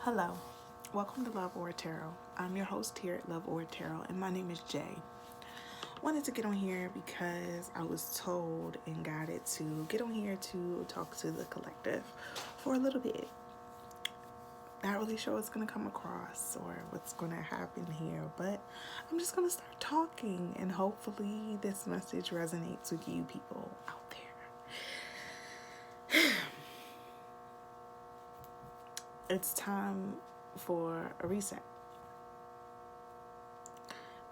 Hello, welcome to Love or Tarot. I'm your host here at Love or Tarot, and my name is Jay. Wanted to get on here because I was told and guided to get on here to talk to the collective for a little bit. Not really sure what's going to come across or what's going to happen here, but I'm just going to start talking, and hopefully this message resonates with you people out there. It's time for a reset.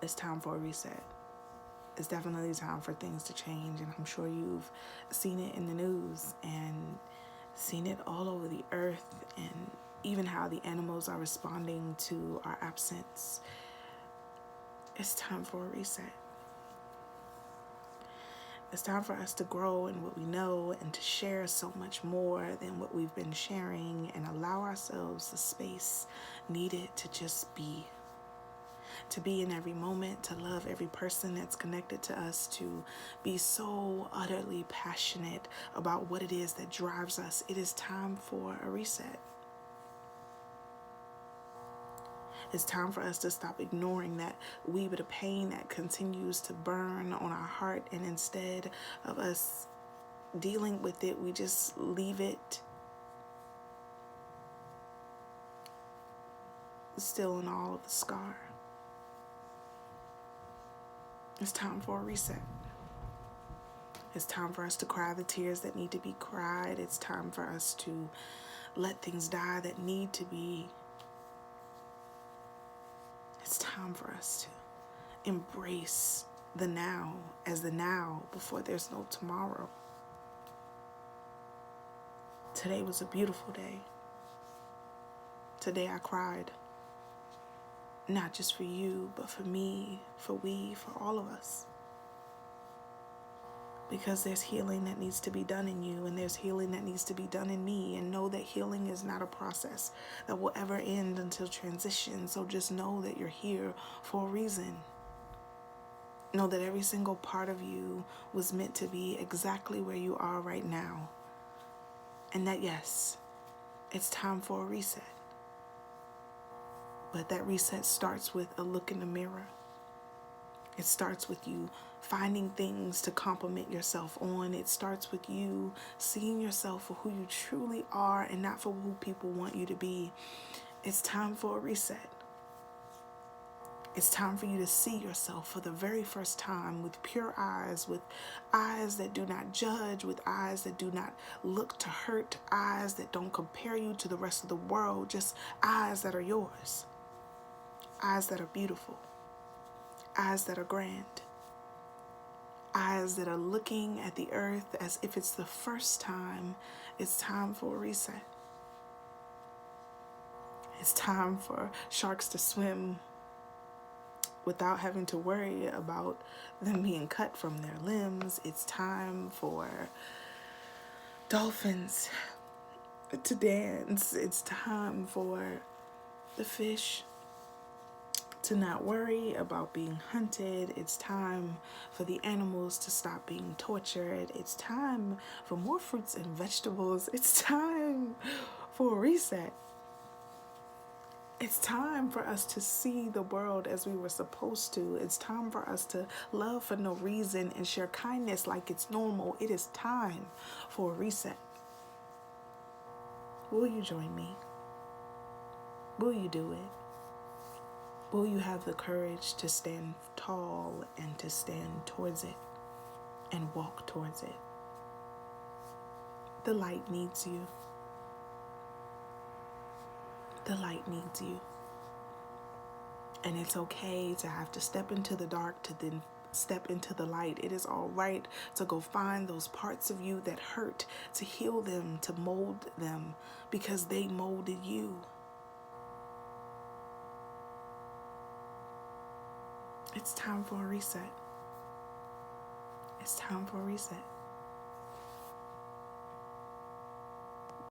It's time for a reset. It's definitely time for things to change, and I'm sure you've seen it in the news and seen it all over the earth, and even how the animals are responding to our absence. It's time for a reset. It's time for us to grow in what we know and to share so much more than what we've been sharing, and allow ourselves the space needed to just be. To be in every moment, to love every person that's connected to us, to be so utterly passionate about what it is that drives us. It is time for a reset. It's time for us to stop ignoring that wee bit of pain that continues to burn on our heart, and instead of us dealing with it, we just leave it still in all of the scar. It's time for a reset. It's time for us to cry the tears that need to be cried. It's time for us to let things die that need to be. It's time for us to embrace the now as the now before there's no tomorrow. Today was a beautiful day. Today I cried. Not just for you, but for me, for we, for all of us. Because there's healing that needs to be done in you, and there's healing that needs to be done in me. And know that healing is not a process that will ever end until transition. So just know that you're here for a reason. Know that every single part of you was meant to be exactly where you are right now. And that, yes, it's time for a reset. But that reset starts with a look in the mirror. It starts with you finding things to compliment yourself on. It starts with you seeing yourself for who you truly are and not for who people want you to be. It's time for a reset. It's time for you to see yourself for the very first time with pure eyes, with eyes that do not judge, with eyes that do not look to hurt, eyes that don't compare you to the rest of the world, just eyes that are yours. Eyes that are beautiful, eyes that are grand, eyes that are looking at the earth as if it's the first time. It's time for a reset. It's time for sharks to swim without having to worry about them being cut from their limbs. It's time for dolphins to dance. It's time for the fish to not worry about being hunted. It's time for the animals to stop being tortured. It's time for more fruits and vegetables. It's time for a reset. It's time for us to see the world as we were supposed to. It's time for us to love for no reason and share kindness like it's normal. It is time for a reset. Will you join me? Will you do it? Will you have the courage to stand tall and to stand towards it and walk towards it? The light needs you. The light needs you. And it's okay to have to step into the dark to then step into the light. It is all right to go find those parts of you that hurt, to heal them, to mold them, because they molded you. It's time for a reset. It's time for a reset.